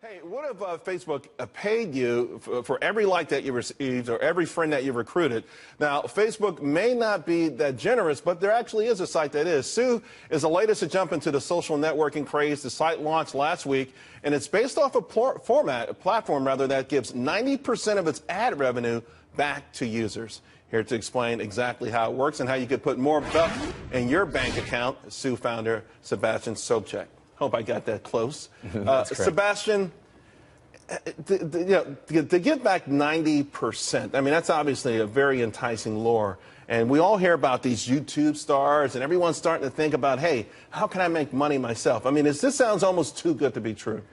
Hey, what if Facebook paid you for every like that you received or every friend that you recruited? Now, Facebook may not be that generous, but there actually is a site that is. Sue is the latest to jump into the social networking craze. The site launched last week, and it's based off a platform that gives 90% of its ad revenue back to users. Here to explain exactly how it works and how you could put more buck in your bank account, Sue founder Sebastian Sobczak. Hope I got that close. Sebastian, to give back 90%, I mean, that's obviously a very enticing lure. And we all hear about these YouTube stars, and everyone's starting to think about, hey, how can I make money myself? I mean, this sounds almost too good to be true.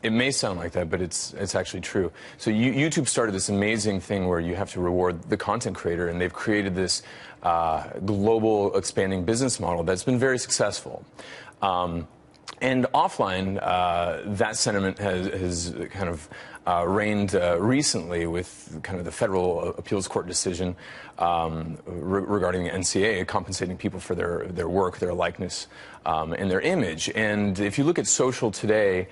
It may sound like that, but it's actually true. So YouTube started this amazing thing where you have to reward the content creator, and they've created this global expanding business model that's been very successful. And offline, that sentiment has kind of reigned recently with kind of the federal appeals court decision regarding the NCAA compensating people for their work, their likeness, and their image. And if you look at social today,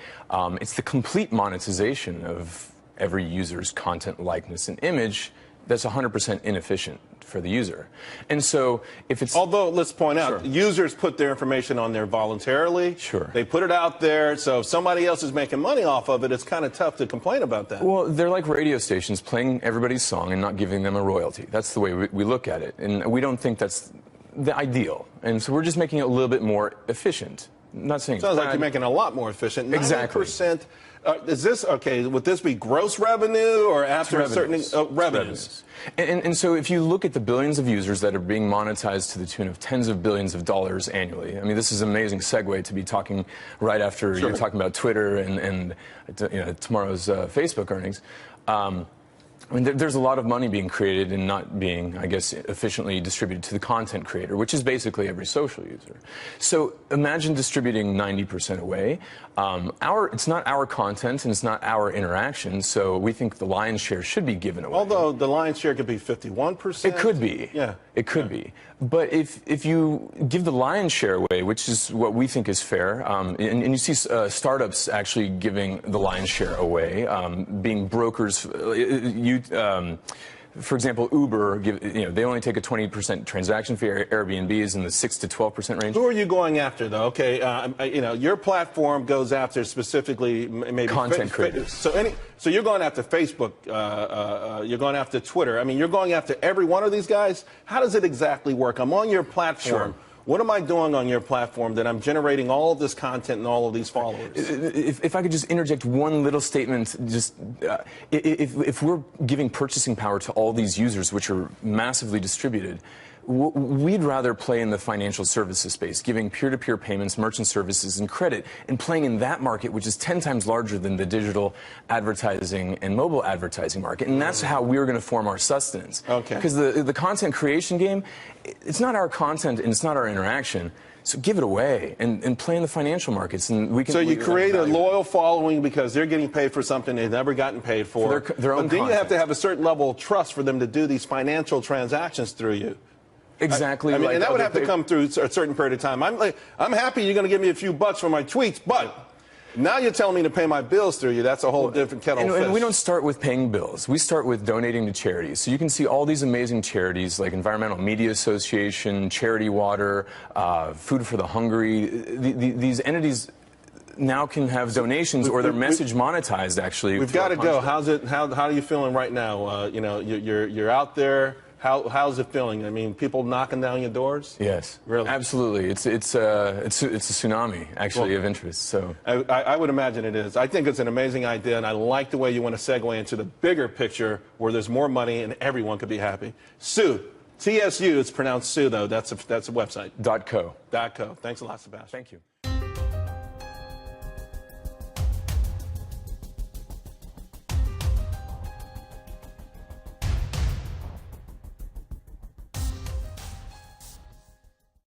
it's the complete monetization of every user's content, likeness, and image that's 100% inefficient for the user. And so if it's... Although, let's point out, users put their information on there voluntarily. Sure. They put it out there, so if somebody else is making money off of it, it's kind of tough to complain about that. Well, they're like radio stations playing everybody's song and not giving them a royalty. That's the way we look at it. And we don't think that's the ideal. And so we're just making it a little bit more efficient. I'm not saying... Sounds like you're making it a lot more efficient. Exactly. 90%. Is this, okay, would this be gross revenue or after a certain revenues? And so if you look at the billions of users that are being monetized to the tune of tens of billions of dollars annually, I mean, this is an amazing segue to be talking right after you're talking about Twitter and tomorrow's Facebook earnings. I mean, there's a lot of money being created and not being, I guess, efficiently distributed to the content creator, which is basically every social user. So imagine distributing 90% away. It's not our content and it's not our interaction, so we think the lion's share should be given away. Although the lion's share could be 51%. It could be. Yeah. It could be. But if you give the lion's share away, which is what we think is fair, and you see startups actually giving the lion's share away, being brokers, for example, Uber, they only take a 20% transaction fee. Airbnb is in the 6 to 12% range. Who are you going after, though? Okay, your platform goes after specifically maybe content creators. So you're going after Facebook. You're going after Twitter. I mean, you're going after every one of these guys. How does it exactly work? I'm on your platform. Sure. What am I doing on your platform that I'm generating all of this content and all of these followers? If I could just interject one little statement, just if we're giving purchasing power to all these users, which are massively distributed, we'd rather play in the financial services space, giving peer-to-peer payments, merchant services, and credit, and playing in that market, which is 10 times larger than the digital advertising and mobile advertising market. And that's how we're going to form our sustenance. Okay. Because the content creation game, it's not our content and it's not our interaction. So give it away and play in the financial markets, and we can. So you create a loyal following because they're getting paid for something they've never gotten paid for. Their own but then content. You have to have a certain level of trust for them to do these financial transactions through you. Exactly. I mean, and that would have to come through a certain period of time. I'm happy you're going to give me a few bucks for my tweets, but now you're telling me to pay my bills through you. That's a whole different kettle of fish. And we don't start with paying bills. We start with donating to charities. So you can see all these amazing charities like Environmental Media Association, Charity Water, Food for the Hungry. These entities now can have donations or their message monetized, actually. We've got to go. How are you feeling right now? You're out there. How's it feeling? I mean, people knocking down your doors? Yes, really, absolutely. It's a tsunami actually of interest. So I would imagine it is. I think it's an amazing idea, and I like the way you want to segue into the bigger picture where there's more money and everyone could be happy. Sue, TSU. It's pronounced Sue though. That's a website. .co. .co. Thanks a lot, Sebastian. Thank you.